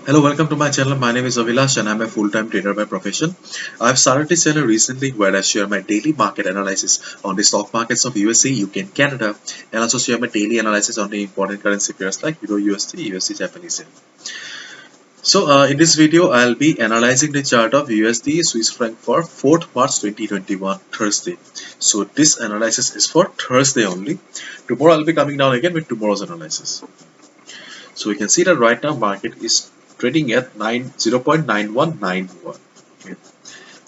Hello, welcome to my channel. My name is Avilash and I'm a full-time trader by profession. I've started this channel recently where I share my daily market analysis on the stock markets of USA, UK and Canada, and also share my daily analysis on the important currency pairs like Euro USD, USD Japanese yen. In this video, I'll be analyzing the chart of USD Swiss franc for 4th March 2021 Thursday. So this analysis is for Thursday only. Tomorrow I'll be coming down again with tomorrow's analysis. So we can see that right now market is trading at 0.9191. Okay.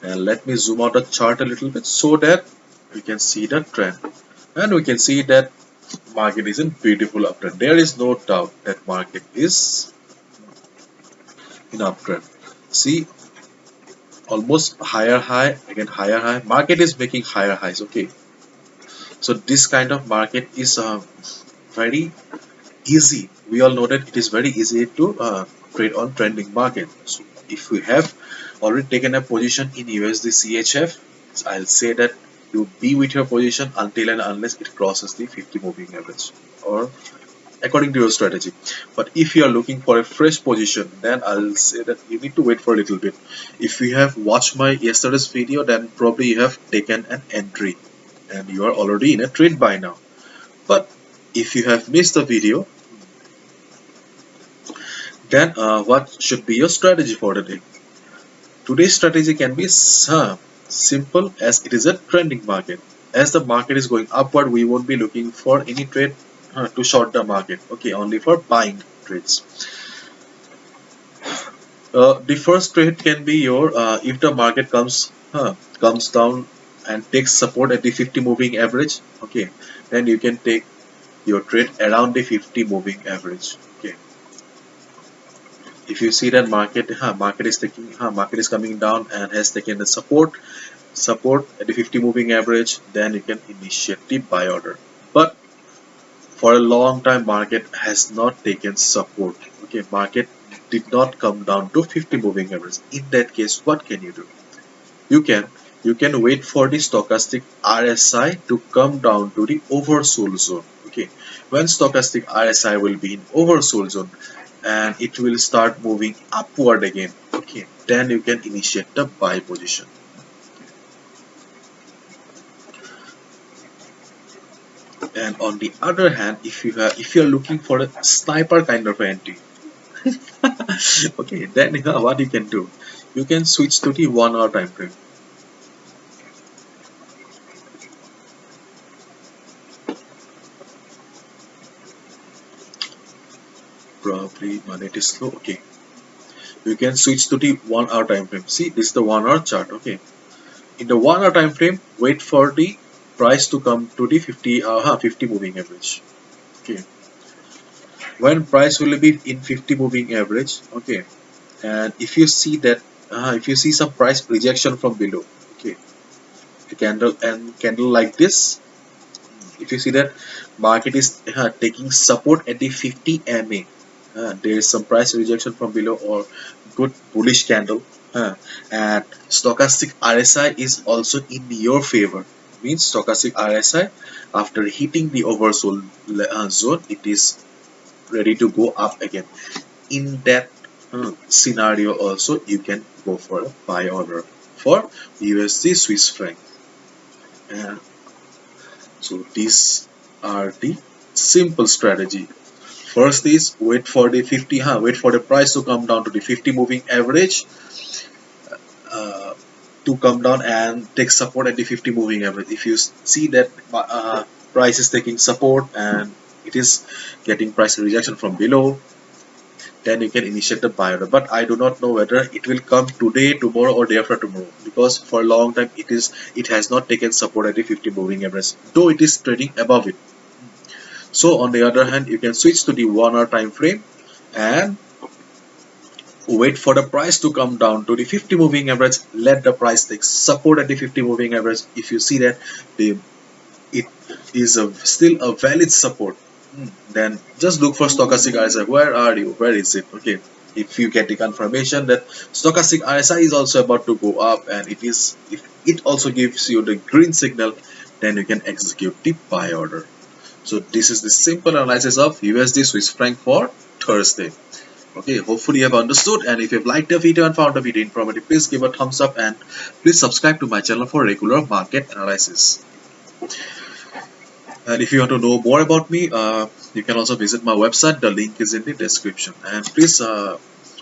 And let me zoom out the chart a little bit so that we can see the trend. And we can see that market is in beautiful uptrend. There is no doubt that market is in uptrend. See, almost higher high, again higher high. Market is making higher highs. Okay. So this kind of market is very easy. We all know that it is very easy to trade on trending market. So if we have already taken a position in USD CHF, I'll say that you be with your position until and unless it crosses the 50 moving average or according to your strategy. But if you are looking for a fresh position, then I'll say that you need to wait for a little bit. If you have watched my yesterday's video, then probably you have taken an entry and you are already in a trade by now. But if you have missed the video, then what should be your strategy for the day? Today's strategy can be simple as it is a trending market. As the market is going upward, we won't be looking for any trade to short the market. Okay, only for buying trades. The first trade can be your if the market comes down and takes support at the 50 moving average. Okay, then you can take your trade around the 50 moving average. Okay, if you see that market is coming down and has taken the support at the 50 moving average, then you can initiate the buy order. But for a long time market has not taken support. Okay, market did not come down to 50 moving average. In that case, what can you do? You can wait for the stochastic RSI to come down to the oversold zone. Okay, when stochastic RSI will be in oversold zone and it will start moving upward again, okay, then you can initiate the buy position. And on the other hand, if you're looking for a sniper kind of entry, okay, then what you can do, you can switch to the 1 hour time frame. Probably my net is slow. Okay, you can switch to the 1 hour time frame. See, this is the 1 hour chart. Okay, in the 1 hour time frame, wait for the price to come to the 50 moving average. Okay, when price will be in 50 moving average, okay, and if you see some price rejection from below, okay, the candle like this, if you see that market is taking support at the 50 MA, there is some price rejection from below or good bullish candle, and stochastic RSI is also in your favor. Means stochastic RSI after hitting the oversold zone, it is ready to go up again. In that scenario also, you can go for a buy order for USD Swiss franc. And so these are the simple strategy. First is wait for the price to come down to the 50 moving average, uh, to come down and take support at the 50 moving average. If you see that price is taking support and it is getting price rejection from below, then you can initiate the buy order. But I do not know whether it will come today, tomorrow, or day after tomorrow, because for a long time it has not taken support at the 50 moving average, though it is trading above it. So on the other hand, you can switch to the 1 hour time frame and wait for the price to come down to the 50 moving average. Let the price take support at the 50 moving average. If you see that it is still a valid support, then just look for stochastic RSI. Where are you? Where is it? Okay, if you get the confirmation that stochastic RSI is also about to go up and if it also gives you the green signal, then you can execute the buy order. So this is the simple analysis of USD Swiss franc for Thursday. Okay, hopefully you have understood, and if you have liked the video and found the video informative, please give a thumbs up and please subscribe to my channel for regular market analysis. And if you want to know more about me, you can also visit my website. The link is in the description. And please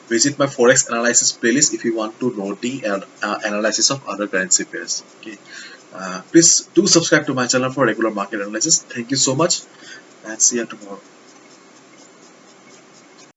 visit my Forex analysis playlist if you want to know the analysis of other currency pairs. Okay. Please do subscribe to my channel for regular market analysis. Thank you so much, and see you tomorrow.